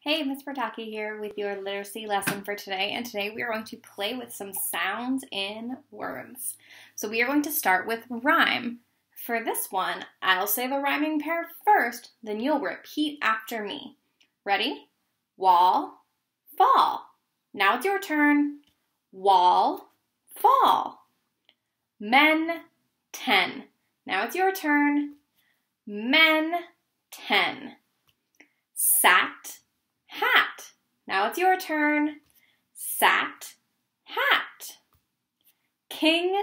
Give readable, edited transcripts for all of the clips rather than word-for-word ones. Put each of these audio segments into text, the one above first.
Hey, Ms. Bertaki here with your literacy lesson for today, and today we are going to play with some sounds in words. So we are going to start with rhyme. For this one, I'll say the rhyming pair first, then you'll repeat after me. Ready? Wall, fall. Now it's your turn. Wall, fall. Men, 10. Now it's your turn. Men, 10. Sat, hat. Now it's your turn. Sat, hat. King,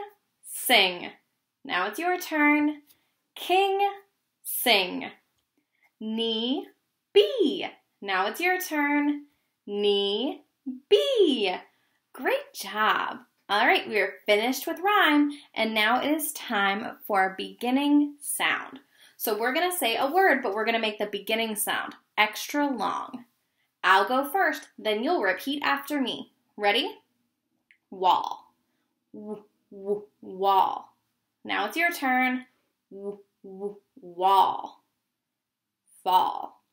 sing. Now it's your turn. King, sing. Knee, bee. Now it's your turn. Knee, bee. Great job. All right, we are finished with rhyme, and now it is time for a beginning sound. So we're going to say a word, but we're going to make the beginning sound extra long. I'll go first, then you'll repeat after me. Ready? Wall. Wall. Now it's your turn. Wall. Fall.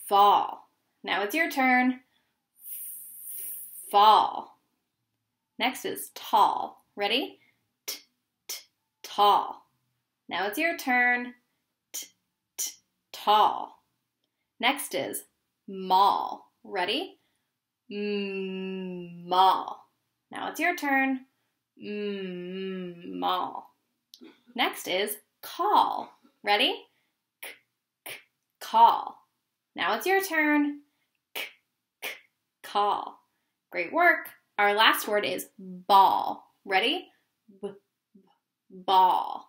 Fall. Now it's your turn. Fall. Next is tall. Ready? Tall. Now it's your turn. Tall. Next is mall. Ready? Mall. Now it's your turn. Mall. Next is call. Ready? Call. Now it's your turn. Call. Great work. Our last word is ball. Ready? Ball.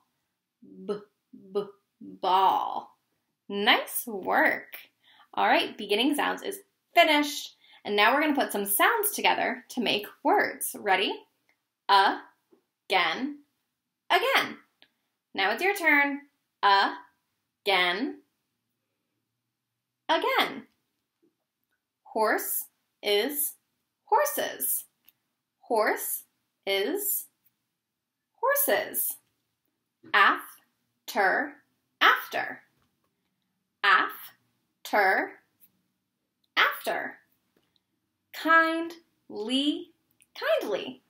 Ball. Nice work. All right, beginning sounds is finished. And now we're going to put some sounds together to make words. Ready? Again, again. Now it's your turn. Again, again. Horse is horses. Horse is horses. After, after. After, after. Kindly, kindly.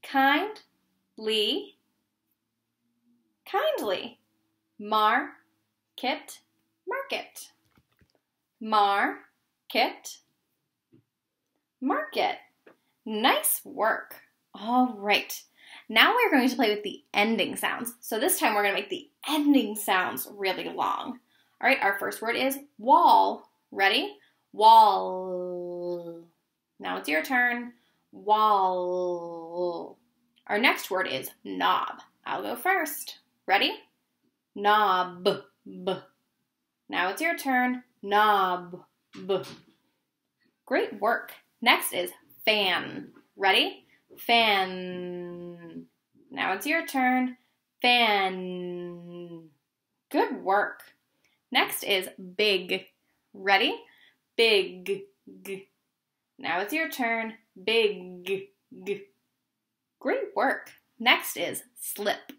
Kindly, kindly. Market, market. Market, market. Nice work. All right. Now we're going to play with the ending sounds. So this time we're going to make the ending sounds really long. All right, our first word is wall. Ready? Wall. Now it's your turn. Wall. Our next word is knob. I'll go first. Ready? Knob. Now it's your turn. Knob. Great work. Next is fan. Ready? Fan. Now it's your turn. Fan. Good work. Next is big. Ready? Big. Now it's your turn. Big. Great work. Next is slip.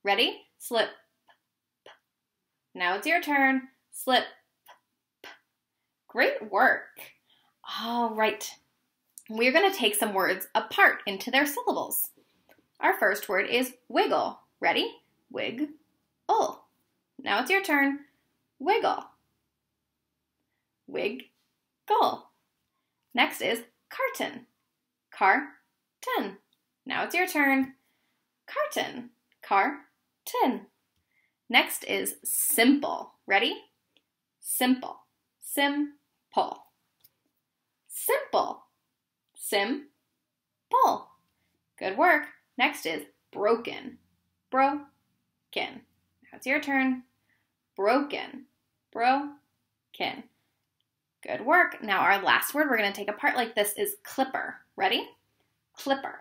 Ready? Slip. Now it's your turn. Slip. Great work. All right. We're going to take some words apart into their syllables. Our first word is wiggle. Ready? Wig. Oh. Now it's your turn. Wiggle. Wig. Gull. Next is carton. Carton. Now it's your turn. Carton. Carton. Next is simple. Ready? Simple. Simple. Simple. Simple. Good work. Next is broken. Broken. Now it's your turn. Broken. Broken. Good work. Now our last word we're going to take apart like this is clipper. Ready? Clipper.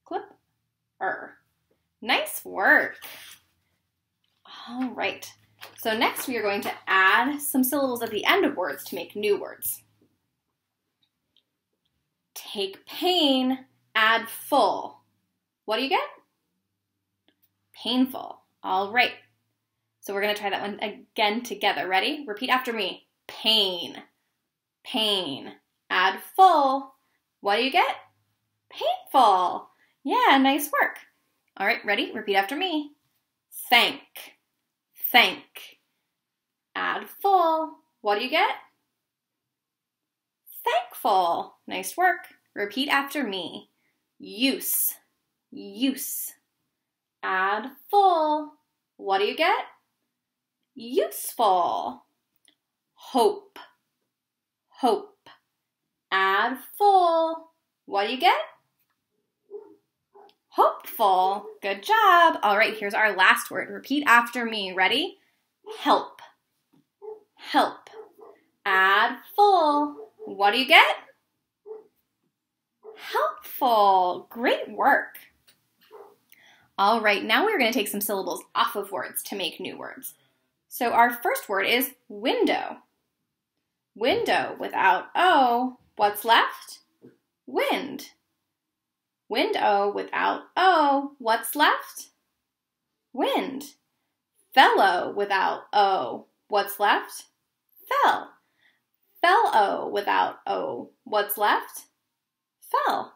Clipper. Nice work. All right. So next we are going to add some syllables at the end of words to make new words. Take pain, add full. What do you get? Painful. All right. So we're going to try that one again together. Ready? Repeat after me. pain, pain. Add full. What do you get? Painful. Yeah, nice work. All right, ready? Repeat after me. Thank, thank. Add full. What do you get? Thankful. Nice work. Repeat after me. Use, use. Add full. What do you get? Useful. Hope, hope. Add full. What do you get? Hopeful. Good job. All right, here's our last word. Repeat after me. Ready? Help, help. Add full. What do you get? Helpful. Great work. All right, now we're going to take some syllables off of words to make new words. So our first word is window. Window without O. What's left? Wind. Window without O. What's left? Wind. Fellow without O. What's left? Fell. Fellow without O. What's left? Fell.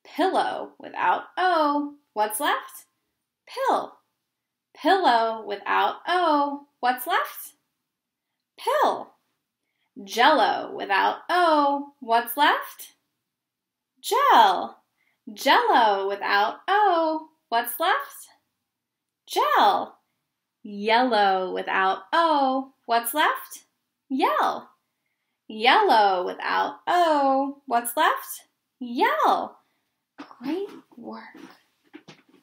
Pillow without O. What's left? Pill. Pillow without O. What's left? Pill. Jello without O. What's left? Gel. Jello without O. What's left? Gel. Yellow without O. What's left? Yell. Yellow without O. What's left? Yell. Great work.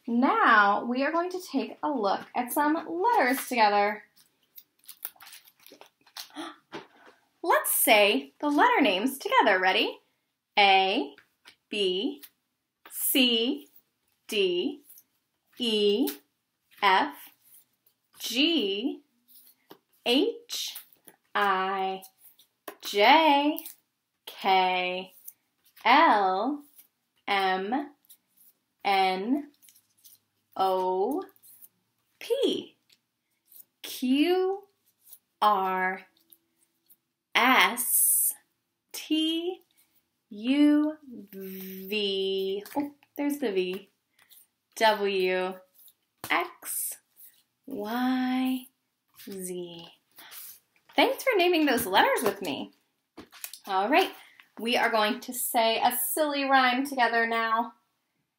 Now we are going to take a look at some letters together. Let's say the letter names together. Ready? A, B, C, D, E, F, G, H, I, J, K, L, M, N, O, P, Q, R, S, T, U, V, oh, there's the V, W, X, Y, Z. Thanks for naming those letters with me. All right, we are going to say a silly rhyme together now.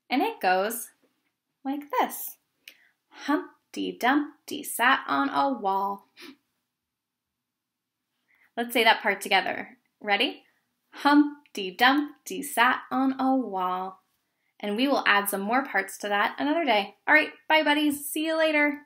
And it goes like this. Humpty Dumpty sat on a wall. Let's say that part together. Ready? Humpty Dumpty sat on a wall. And we will add some more parts to that another day. All right, bye buddies. See you later.